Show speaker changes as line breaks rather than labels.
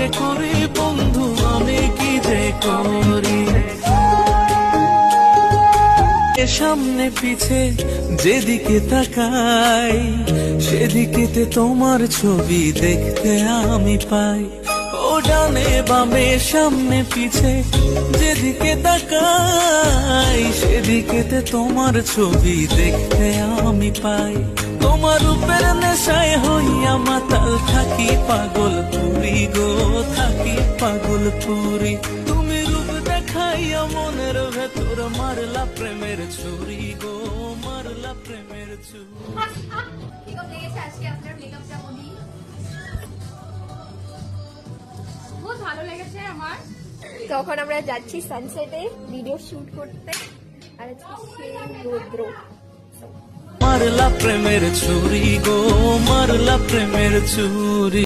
যে করি বন্ধু, আমি কি যে করি। সামনে পিছে যেদিকে তাকাই, সেদিকেতে তোমার ছবি দেখতে আমি পাই। ও ডানে বামে সামনে পিছে যেদিকে তাকাই, সেদিকেতে তোমার ছবি দেখতে আমি পাই। তোমার রূপের নেশায় হইয়া মাতাল থাকি পাগল পুরি গো, থাকি পাগল পুরি। তুমি রূপ দেখাইয়া মনের ভেতর মারলা প্রেমের ছুরি গো, মারলা প্রেমের ছুরি।
মেকআপ লেগেছে আজকে আপনার মেকআপটা মনি বহুত ভালো লেগেছে আমার। তখন আমরা যাচ্ছি সানসেটে ভিডিও শুট করতে, আর আজকে সেই রৌদ্র।
মারলা প্রেমের ছুরি গো, মারলা প্রেমের ছুরি।